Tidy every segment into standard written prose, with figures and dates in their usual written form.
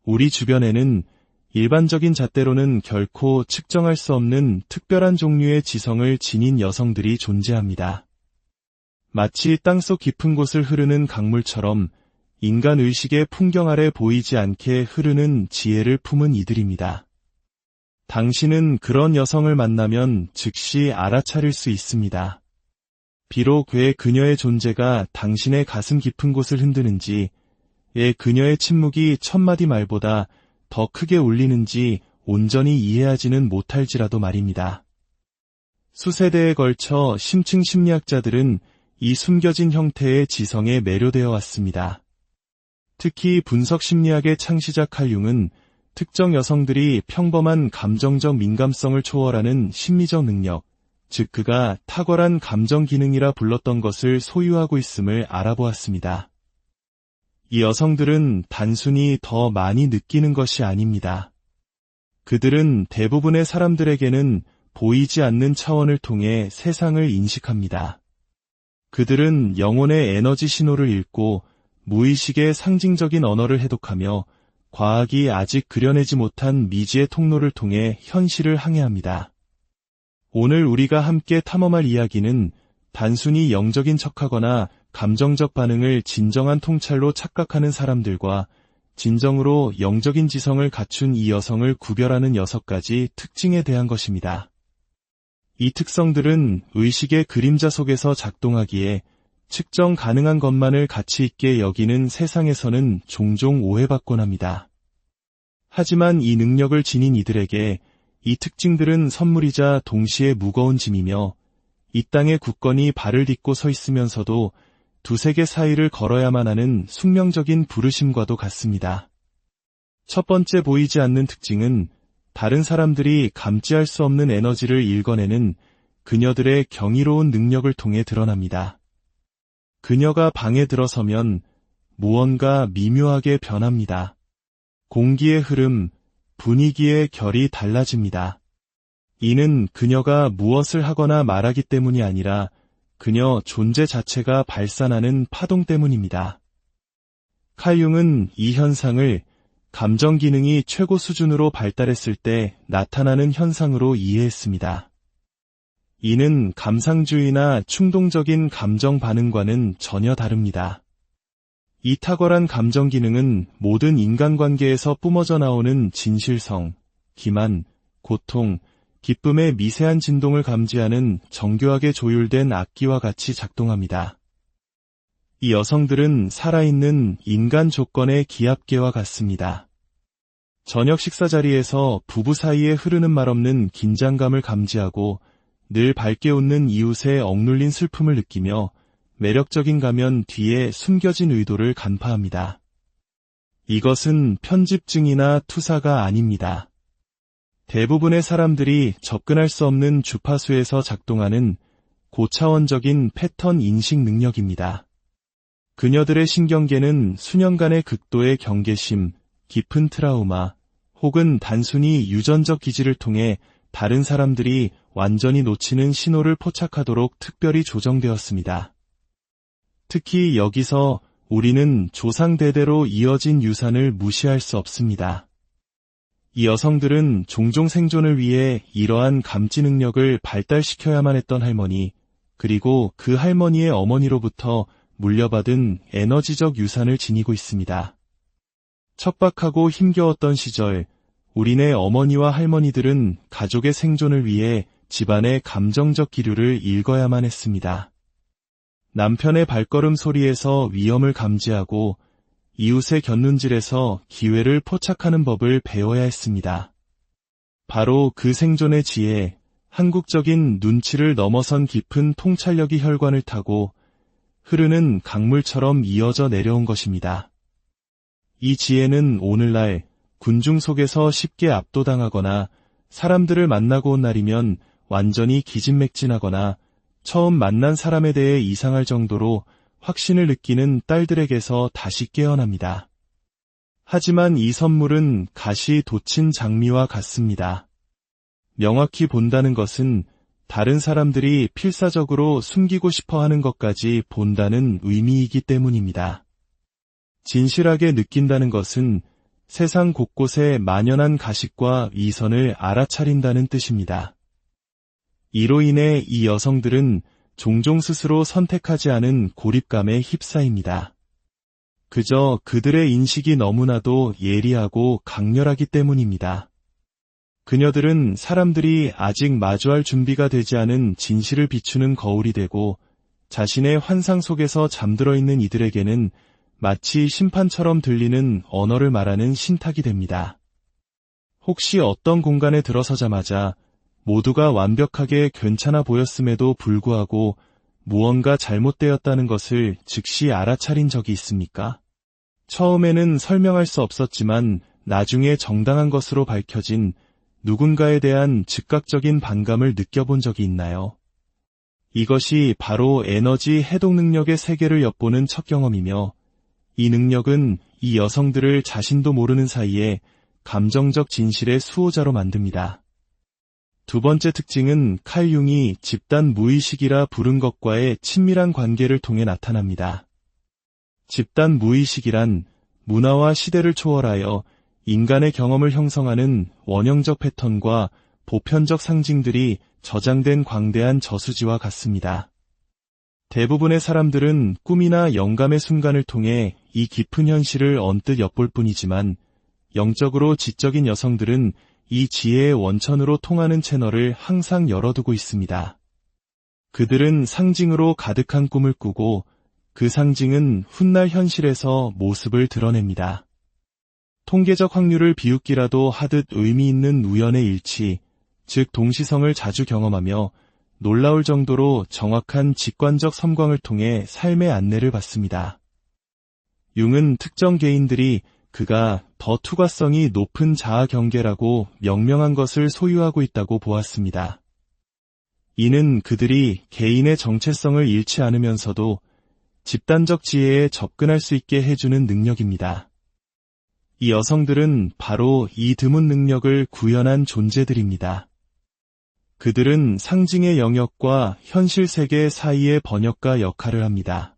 우리 주변에는 일반적인 잣대로는 결코 측정할 수 없는 특별한 종류의 지성을 지닌 여성들이 존재합니다. 마치 땅속 깊은 곳을 흐르는 강물처럼 인간 의식의 풍경 아래 보이지 않게 흐르는 지혜를 품은 이들입니다. 당신은 그런 여성을 만나면 즉시 알아차릴 수 있습니다. 비록 왜 그녀의 존재가 당신의 가슴 깊은 곳을 흔드는지, 왜 그녀의 침묵이 천마디 말보다 더 크게 울리는지 온전히 이해하지는 못할지라도 말입니다. 수세대에 걸쳐 심층 심리학자들은 이 숨겨진 형태의 지성에 매료되어 왔습니다. 특히 분석 심리학의 창시자 칼 융은 특정 여성들이 평범한 감정적 민감성을 초월하는 심리적 능력, 즉 그가 탁월한 감정 기능이라 불렀던 것을 소유하고 있음을 알아보았습니다. 이 여성들은 단순히 더 많이 느끼는 것이 아닙니다. 그들은 대부분의 사람들에게는 보이지 않는 차원을 통해 세상을 인식합니다. 그들은 영혼의 에너지 신호를 읽고 무의식의 상징적인 언어를 해독하며 과학이 아직 그려내지 못한 미지의 통로를 통해 현실을 항해합니다. 오늘 우리가 함께 탐험할 이야기는 단순히 영적인 척하거나 감정적 반응을 진정한 통찰로 착각하는 사람들과 진정으로 영적인 지성을 갖춘 이 여성을 구별하는 6가지 특징에 대한 것입니다. 이 특성들은 의식의 그림자 속에서 작동하기에 측정 가능한 것만을 가치 있게 여기는 세상에서는 종종 오해받곤 합니다. 하지만 이 능력을 지닌 이들에게 이 특징들은 선물이자 동시에 무거운 짐이며 이 땅에 굳건히 발을 딛고 서 있으면서도 두세 개 사이를 걸어야만 하는 숙명적인 부르심과도 같습니다. 첫 번째 보이지 않는 특징은 다른 사람들이 감지할 수 없는 에너지를 읽어내는 그녀들의 경이로운 능력을 통해 드러납니다. 그녀가 방에 들어서면 무언가 미묘하게 변합니다. 공기의 흐름, 분위기의 결이 달라집니다. 이는 그녀가 무엇을 하거나 말하기 때문이 아니라 그녀 존재 자체가 발산하는 파동 때문입니다. 칼 융은 이 현상을 감정 기능이 최고 수준으로 발달했을 때 나타나는 현상으로 이해했습니다. 이는 감상주의나 충동적인 감정 반응과는 전혀 다릅니다. 이 탁월한 감정 기능은 모든 인간관계에서 뿜어져 나오는 진실성, 기만, 고통, 기쁨의 미세한 진동을 감지하는 정교하게 조율된 악기와 같이 작동합니다. 이 여성들은 살아있는 인간 조건의 기압계와 같습니다. 저녁 식사 자리에서 부부 사이에 흐르는 말없는 긴장감을 감지하고 늘 밝게 웃는 이웃의 억눌린 슬픔을 느끼며 매력적인 가면 뒤에 숨겨진 의도를 간파합니다. 이것은 편집증이나 투사가 아닙니다. 대부분의 사람들이 접근할 수 없는 주파수에서 작동하는 고차원적인 패턴 인식 능력입니다. 그녀들의 신경계는 수년간의 극도의 경계심, 깊은 트라우마, 혹은 단순히 유전적 기질을 통해 다른 사람들이 완전히 놓치는 신호를 포착하도록 특별히 조정되었습니다. 특히 여기서 우리는 조상대대로 이어진 유산을 무시할 수 없습니다. 이 여성들은 종종 생존을 위해 이러한 감지 능력을 발달시켜야만 했던 할머니, 그리고 그 할머니의 어머니로부터 물려받은 에너지적 유산을 지니고 있습니다. 척박하고 힘겨웠던 시절, 우리네 어머니와 할머니들은 가족의 생존을 위해 집안의 감정적 기류를 읽어야만 했습니다. 남편의 발걸음 소리에서 위험을 감지하고 이웃의 곁눈질에서 기회를 포착하는 법을 배워야 했습니다. 바로 그 생존의 지혜, 한국적인 눈치를 넘어선 깊은 통찰력이 혈관을 타고 흐르는 강물처럼 이어져 내려온 것입니다. 이 지혜는 오늘날 군중 속에서 쉽게 압도당하거나 사람들을 만나고 온 날이면 완전히 기진맥진하거나 처음 만난 사람에 대해 이상할 정도로 확신을 느끼는 딸들에게서 다시 깨어납니다. 하지만 이 선물은 가시 돋친 장미와 같습니다. 명확히 본다는 것은 다른 사람들이 필사적으로 숨기고 싶어 하는 것까지 본다는 의미이기 때문입니다. 진실하게 느낀다는 것은 세상 곳곳에 만연한 가식과 위선을 알아차린다는 뜻입니다. 이로 인해 이 여성들은 종종 스스로 선택하지 않은 고립감에 휩싸입니다. 그저 그들의 인식이 너무나도 예리하고 강렬하기 때문입니다. 그녀들은 사람들이 아직 마주할 준비가 되지 않은 진실을 비추는 거울이 되고 자신의 환상 속에서 잠들어 있는 이들에게는 마치 심판처럼 들리는 언어를 말하는 신탁이 됩니다. 혹시 어떤 공간에 들어서자마자 모두가 완벽하게 괜찮아 보였음에도 불구하고 무언가 잘못되었다는 것을 즉시 알아차린 적이 있습니까? 처음에는 설명할 수 없었지만 나중에 정당한 것으로 밝혀진 누군가에 대한 즉각적인 반감을 느껴본 적이 있나요? 이것이 바로 에너지 해독 능력의 세계를 엿보는 첫 경험이며 이 능력은 이 여성들을 자신도 모르는 사이에 감정적 진실의 수호자로 만듭니다. 두 번째 특징은 칼 융이 집단 무의식이라 부른 것과의 친밀한 관계를 통해 나타납니다. 집단 무의식이란 문화와 시대를 초월하여 인간의 경험을 형성하는 원형적 패턴과 보편적 상징들이 저장된 광대한 저수지와 같습니다. 대부분의 사람들은 꿈이나 영감의 순간을 통해 이 깊은 현실을 언뜻 엿볼 뿐이지만 영적으로 지적인 여성들은 이 지혜의 원천으로 통하는 채널을 항상 열어두고 있습니다. 그들은 상징으로 가득한 꿈을 꾸고 그 상징은 훗날 현실에서 모습을 드러냅니다. 통계적 확률을 비웃기라도 하듯 의미 있는 우연의 일치, 즉 동시성을 자주 경험하며 놀라울 정도로 정확한 직관적 섬광을 통해 삶의 안내를 받습니다. 융은 특정 개인들이 그가 더 투과성이 높은 자아 경계라고 명명한 것을 소유하고 있다고 보았습니다. 이는 그들이 개인의 정체성을 잃지 않으면서도 집단적 지혜에 접근할 수 있게 해주는 능력입니다. 이 여성들은 바로 이 드문 능력을 구현한 존재들입니다. 그들은 상징의 영역과 현실 세계 사이의 번역가 역할을 합니다.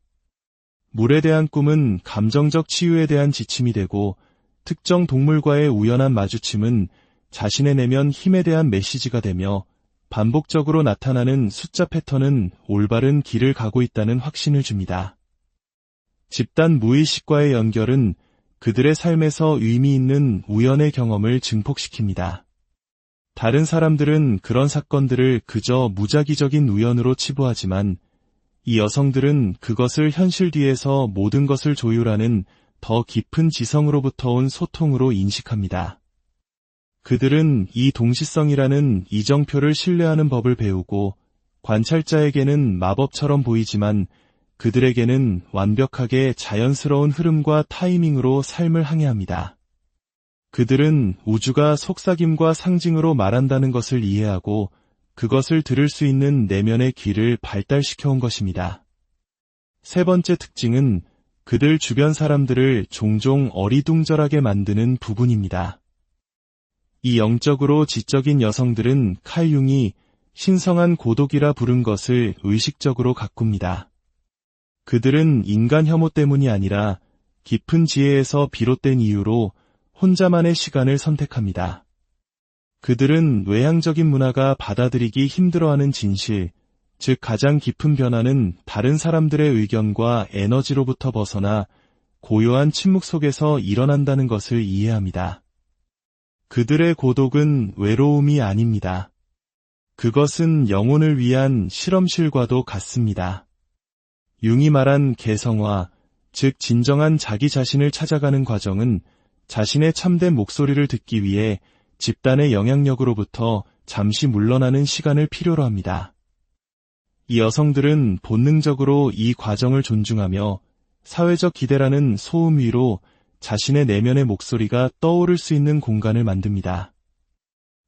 물에 대한 꿈은 감정적 치유에 대한 지침이 되고 특정 동물과의 우연한 마주침은 자신의 내면 힘에 대한 메시지가 되며 반복적으로 나타나는 숫자 패턴은 올바른 길을 가고 있다는 확신을 줍니다. 집단 무의식과의 연결은 그들의 삶에서 의미 있는 우연의 경험을 증폭시킵니다. 다른 사람들은 그런 사건들을 그저 무작위적인 우연으로 치부하지만 이 여성들은 그것을 현실 뒤에서 모든 것을 조율하는 더 깊은 지성으로부터 온 소통으로 인식합니다. 그들은 이 동시성이라는 이정표를 신뢰하는 법을 배우고 관찰자에게는 마법처럼 보이지만 그들에게는 완벽하게 자연스러운 흐름과 타이밍으로 삶을 항해합니다. 그들은 우주가 속삭임과 상징으로 말한다는 것을 이해하고 그것을 들을 수 있는 내면의 귀를 발달시켜온 것입니다. 세 번째 특징은 그들 주변 사람들을 종종 어리둥절하게 만드는 부분입니다. 이 영적으로 지적인 여성들은 칼 융이 신성한 고독이라 부른 것을 의식적으로 가꿉니다. 그들은 인간 혐오 때문이 아니라 깊은 지혜에서 비롯된 이유로 혼자만의 시간을 선택합니다. 그들은 외향적인 문화가 받아들이기 힘들어하는 진실, 즉 가장 깊은 변화는 다른 사람들의 의견과 에너지로부터 벗어나 고요한 침묵 속에서 일어난다는 것을 이해합니다. 그들의 고독은 외로움이 아닙니다. 그것은 영혼을 위한 실험실과도 같습니다. 융이 말한 개성화, 즉 진정한 자기 자신을 찾아가는 과정은 자신의 참된 목소리를 듣기 위해 집단의 영향력으로부터 잠시 물러나는 시간을 필요로 합니다. 이 여성들은 본능적으로 이 과정을 존중하며 사회적 기대라는 소음 위로 자신의 내면의 목소리가 떠오를 수 있는 공간을 만듭니다.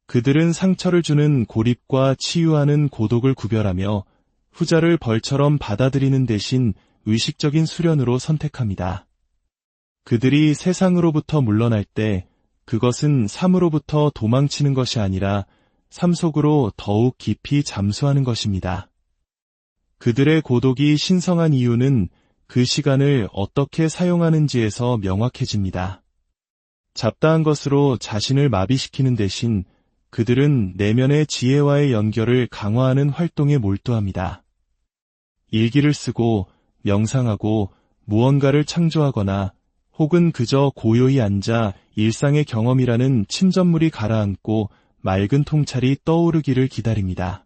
그들은 상처를 주는 고립과 치유하는 고독을 구별하며 후자를 벌처럼 받아들이는 대신 의식적인 수련으로 선택합니다. 그들이 세상으로부터 물러날 때 그것은 삶으로부터 도망치는 것이 아니라 삶 속으로 더욱 깊이 잠수하는 것입니다. 그들의 고독이 신성한 이유는 그 시간을 어떻게 사용하는지에서 명확해집니다. 잡다한 것으로 자신을 마비시키는 대신 그들은 내면의 지혜와의 연결을 강화하는 활동에 몰두합니다. 일기를 쓰고 명상하고 무언가를 창조하거나 혹은 그저 고요히 앉아 일상의 경험이라는 침전물이 가라앉고 맑은 통찰이 떠오르기를 기다립니다.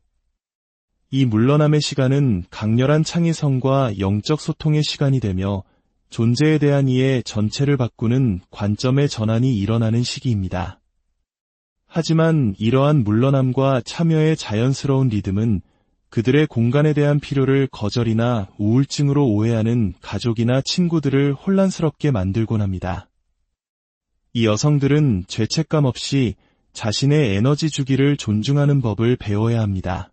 이 물러남의 시간은 강렬한 창의성과 영적 소통의 시간이 되며 존재에 대한 이해 전체를 바꾸는 관점의 전환이 일어나는 시기입니다. 하지만 이러한 물러남과 참여의 자연스러운 리듬은 그들의 공간에 대한 필요를 거절이나 우울증으로 오해하는 가족이나 친구들을 혼란스럽게 만들곤 합니다. 이 여성들은 죄책감 없이 자신의 에너지 주기를 존중하는 법을 배워야 합니다.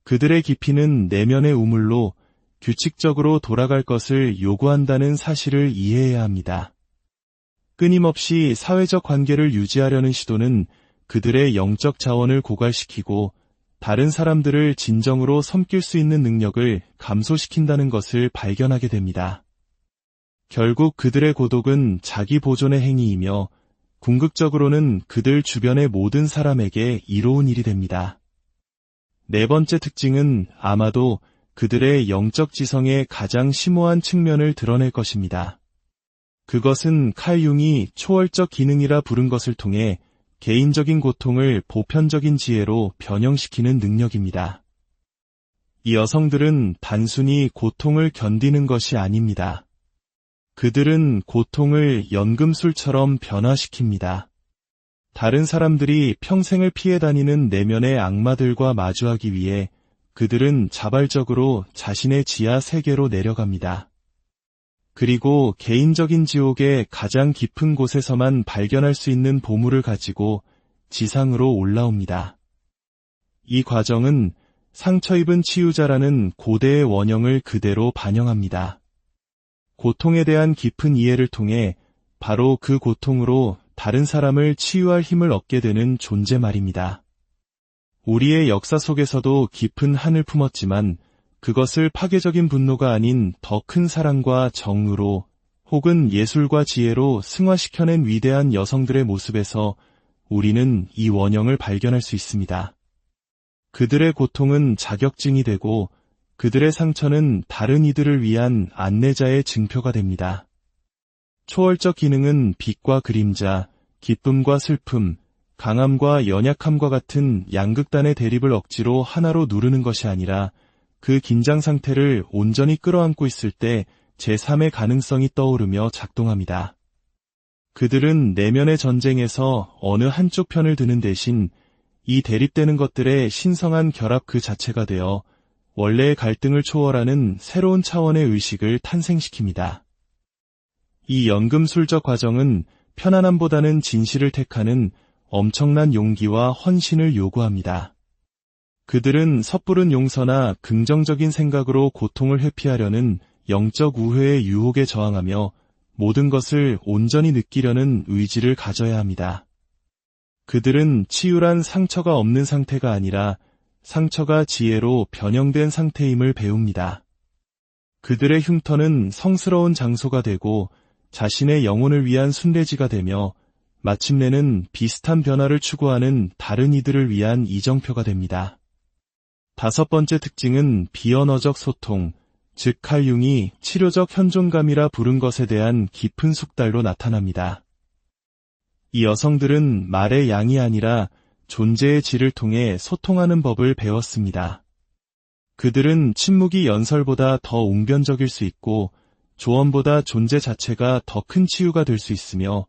그들의 깊이는 내면의 우물로 규칙적으로 돌아갈 것을 요구한다는 사실을 이해해야 합니다. 끊임없이 사회적 관계를 유지하려는 시도는 그들의 영적 자원을 고갈시키고 다른 사람들을 진정으로 섬길 수 있는 능력을 감소시킨다는 것을 발견하게 됩니다. 결국 그들의 고독은 자기 보존의 행위이며 궁극적으로는 그들 주변의 모든 사람에게 이로운 일이 됩니다. 네 번째 특징은 아마도 그들의 영적 지성의 가장 심오한 측면을 드러낼 것입니다. 그것은 칼 융이 초월적 기능이라 부른 것을 통해 개인적인 고통을 보편적인 지혜로 변형시키는 능력입니다. 이 여성들은 단순히 고통을 견디는 것이 아닙니다. 그들은 고통을 연금술처럼 변화시킵니다. 다른 사람들이 평생을 피해 다니는 내면의 악마들과 마주하기 위해 그들은 자발적으로 자신의 지하 세계로 내려갑니다. 그리고 개인적인 지옥의 가장 깊은 곳에서만 발견할 수 있는 보물을 가지고 지상으로 올라옵니다. 이 과정은 상처 입은 치유자라는 고대의 원형을 그대로 반영합니다. 고통에 대한 깊은 이해를 통해 바로 그 고통으로 다른 사람을 치유할 힘을 얻게 되는 존재 말입니다. 우리의 역사 속에서도 깊은 한을 품었지만 그것을 파괴적인 분노가 아닌 더 큰 사랑과 정의로 혹은 예술과 지혜로 승화시켜낸 위대한 여성들의 모습에서 우리는 이 원형을 발견할 수 있습니다. 그들의 고통은 자격증이 되고 그들의 상처는 다른 이들을 위한 안내자의 증표가 됩니다. 초월적 기능은 빛과 그림자, 기쁨과 슬픔, 강함과 연약함과 같은 양극단의 대립을 억지로 하나로 누르는 것이 아니라 그 긴장 상태를 온전히 끌어안고 있을 때 제3의 가능성이 떠오르며 작동합니다. 그들은 내면의 전쟁에서 어느 한쪽 편을 드는 대신 이 대립되는 것들의 신성한 결합 그 자체가 되어 원래의 갈등을 초월하는 새로운 차원의 의식을 탄생시킵니다. 이 연금술적 과정은 편안함보다는 진실을 택하는 엄청난 용기와 헌신을 요구합니다. 그들은 섣부른 용서나 긍정적인 생각으로 고통을 회피하려는 영적 우회의 유혹에 저항하며 모든 것을 온전히 느끼려는 의지를 가져야 합니다. 그들은 치유란 상처가 없는 상태가 아니라 상처가 지혜로 변형된 상태임을 배웁니다. 그들의 흉터는 성스러운 장소가 되고 자신의 영혼을 위한 순례지가 되며 마침내는 비슷한 변화를 추구하는 다른 이들을 위한 이정표가 됩니다. 다섯 번째 특징은 비언어적 소통, 즉 칼 융이 치료적 현존감이라 부른 것에 대한 깊은 숙달로 나타납니다. 이 여성들은 말의 양이 아니라 존재의 질을 통해 소통하는 법을 배웠습니다. 그들은 침묵이 연설보다 더 웅변적일 수 있고 조언보다 존재 자체가 더 큰 치유가 될 수 있으며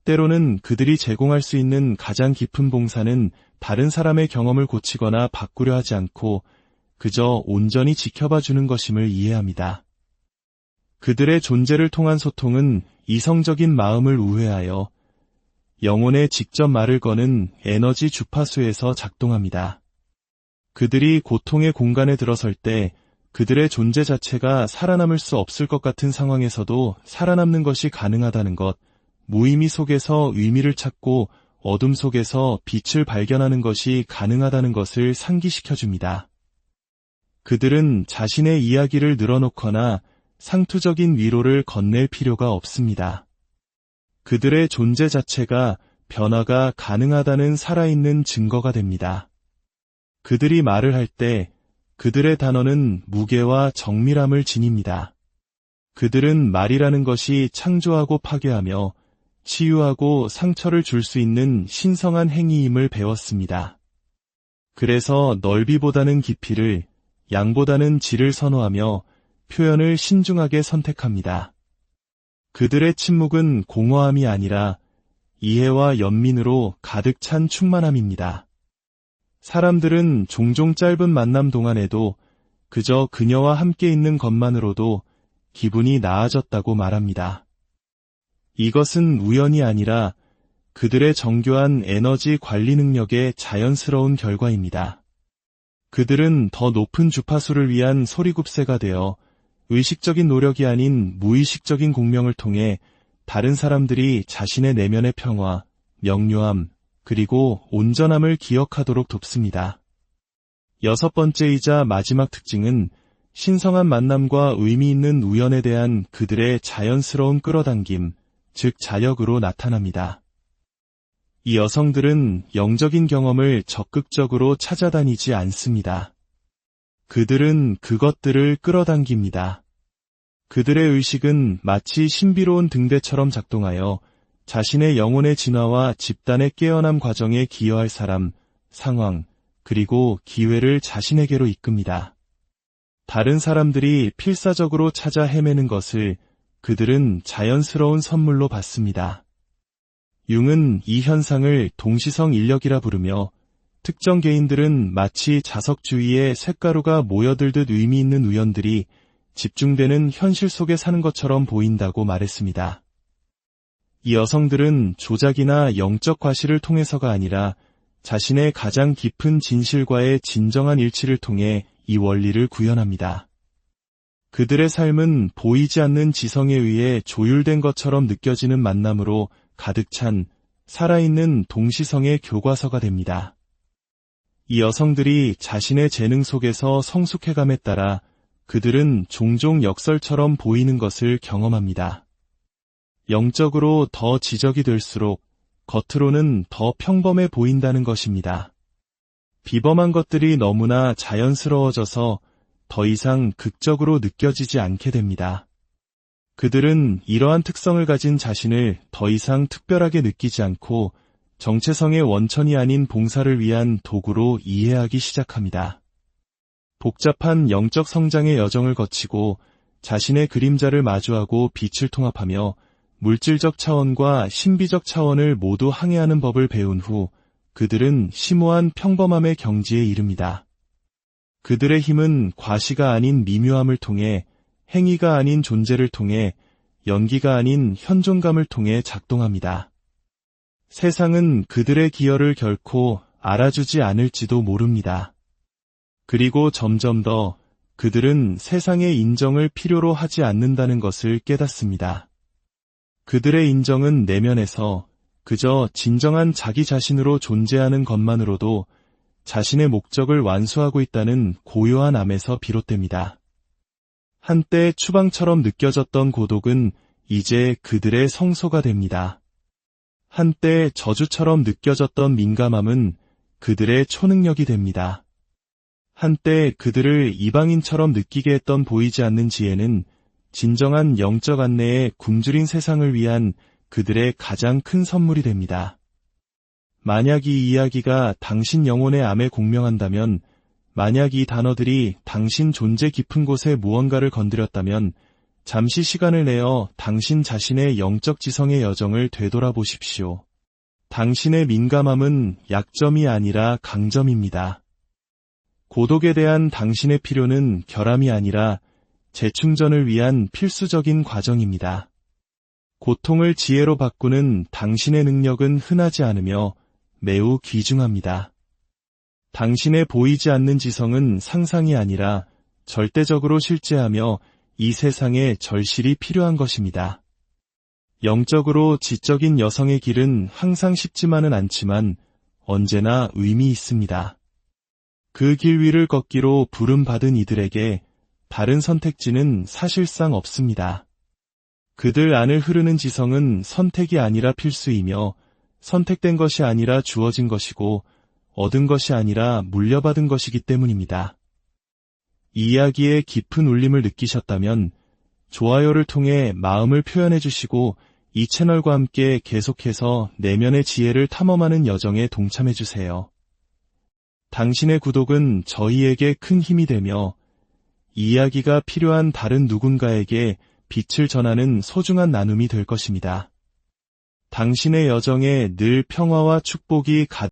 때로는 그들이 제공할 수 있는 가장 깊은 봉사는 다른 사람의 경험을 고치거나 바꾸려 하지 않고 그저 온전히 지켜봐 주는 것임을 이해합니다. 그들의 존재를 통한 소통은 이성적인 마음을 우회하여 영혼에 직접 말을 거는 에너지 주파수에서 작동합니다. 그들이 고통의 공간에 들어설 때 그들의 존재 자체가 살아남을 수 없을 것 같은 상황에서도 살아남는 것이 가능하다는 것, 무의미 속에서 의미를 찾고 어둠 속에서 빛을 발견하는 것이 가능하다는 것을 상기시켜줍니다. 그들은 자신의 이야기를 늘어놓거나 상투적인 위로를 건넬 필요가 없습니다. 그들의 존재 자체가 변화가 가능하다는 살아있는 증거가 됩니다. 그들이 말을 할 때 그들의 단어는 무게와 정밀함을 지닙니다. 그들은 말이라는 것이 창조하고 파괴하며 치유하고 상처를 줄 수 있는 신성한 행위임을 배웠습니다. 그래서 넓이보다는 깊이를, 양보다는 질을 선호하며 표현을 신중하게 선택합니다. 그들의 침묵은 공허함이 아니라 이해와 연민으로 가득 찬 충만함입니다. 사람들은 종종 짧은 만남 동안에도 그저 그녀와 함께 있는 것만으로도 기분이 나아졌다고 말합니다. 이것은 우연이 아니라 그들의 정교한 에너지 관리 능력의 자연스러운 결과입니다. 그들은 더 높은 주파수를 위한 소리굽새가 되어 의식적인 노력이 아닌 무의식적인 공명을 통해 다른 사람들이 자신의 내면의 평화, 명료함, 그리고 온전함을 기억하도록 돕습니다. 여섯 번째이자 마지막 특징은 신성한 만남과 의미 있는 우연에 대한 그들의 자연스러운 끌어당김, 즉 자력으로 나타납니다. 이 여성들은 영적인 경험을 적극적으로 찾아다니지 않습니다. 그들은 그것들을 끌어당깁니다. 그들의 의식은 마치 신비로운 등대처럼 작동하여 자신의 영혼의 진화와 집단의 깨어남 과정에 기여할 사람, 상황, 그리고 기회를 자신에게로 이끕니다. 다른 사람들이 필사적으로 찾아 헤매는 것을 그들은 자연스러운 선물로 받습니다. 융은 이 현상을 동시성 인력이라 부르며 특정 개인들은 마치 자석 주위에 쇳가루가 모여들듯 의미 있는 우연들이 집중되는 현실 속에 사는 것처럼 보인다고 말했습니다. 이 여성들은 조작이나 영적 과시를 통해서가 아니라 자신의 가장 깊은 진실과의 진정한 일치를 통해 이 원리를 구현합니다. 그들의 삶은 보이지 않는 지성에 의해 조율된 것처럼 느껴지는 만남으로 가득 찬 살아있는 동시성의 교과서가 됩니다. 이 여성들이 자신의 재능 속에서 성숙해감에 따라 그들은 종종 역설처럼 보이는 것을 경험합니다. 영적으로 더 지적이 될수록 겉으로는 더 평범해 보인다는 것입니다. 비범한 것들이 너무나 자연스러워져서 더 이상 극적으로 느껴지지 않게 됩니다. 그들은 이러한 특성을 가진 자신을 더 이상 특별하게 느끼지 않고 정체성의 원천이 아닌 봉사를 위한 도구로 이해하기 시작합니다. 복잡한 영적 성장의 여정을 거치고 자신의 그림자를 마주하고 빛을 통합하며 물질적 차원과 신비적 차원을 모두 항해하는 법을 배운 후 그들은 심오한 평범함의 경지에 이릅니다. 그들의 힘은 과시가 아닌 미묘함을 통해, 행위가 아닌 존재를 통해, 연기가 아닌 현존감을 통해 작동합니다. 세상은 그들의 기여를 결코 알아주지 않을지도 모릅니다. 그리고 점점 더 그들은 세상의 인정을 필요로 하지 않는다는 것을 깨닫습니다. 그들의 인정은 내면에서 그저 진정한 자기 자신으로 존재하는 것만으로도 자신의 목적을 완수하고 있다는 고요한 암에서 비롯됩니다. 한때 추방처럼 느껴졌던 고독은 이제 그들의 성소가 됩니다. 한때 저주처럼 느껴졌던 민감함은 그들의 초능력이 됩니다. 한때 그들을 이방인처럼 느끼게 했던 보이지 않는 지혜는 진정한 영적 안내에 굶주린 세상을 위한 그들의 가장 큰 선물이 됩니다. 만약 이 이야기가 당신 영혼의 암에 공명한다면, 만약 이 단어들이 당신 존재 깊은 곳에 무언가를 건드렸다면 잠시 시간을 내어 당신 자신의 영적 지성의 여정을 되돌아보십시오. 당신의 민감함은 약점이 아니라 강점입니다. 고독에 대한 당신의 필요는 결함이 아니라 재충전을 위한 필수적인 과정입니다. 고통을 지혜로 바꾸는 당신의 능력은 흔하지 않으며 매우 귀중합니다. 당신의 보이지 않는 지성은 상상이 아니라 절대적으로 실제하며 이 세상에 절실히 필요한 것입니다. 영적으로 지적인 여성의 길은 항상 쉽지만은 않지만 언제나 의미 있습니다. 그 길 위를 걷기로 부름받은 이들에게 다른 선택지는 사실상 없습니다. 그들 안을 흐르는 지성은 선택이 아니라 필수이며 선택된 것이 아니라 주어진 것이고 얻은 것이 아니라 물려받은 것이기 때문입니다. 이 이야기의 깊은 울림을 느끼셨다면 좋아요를 통해 마음을 표현해 주시고 이 채널과 함께 계속해서 내면의 지혜를 탐험하는 여정에 동참해 주세요. 당신의 구독은 저희에게 큰 힘이 되며 이 이야기가 필요한 다른 누군가에게 빛을 전하는 소중한 나눔이 될 것입니다. 당신의 여정에 늘 평화와 축복이 가득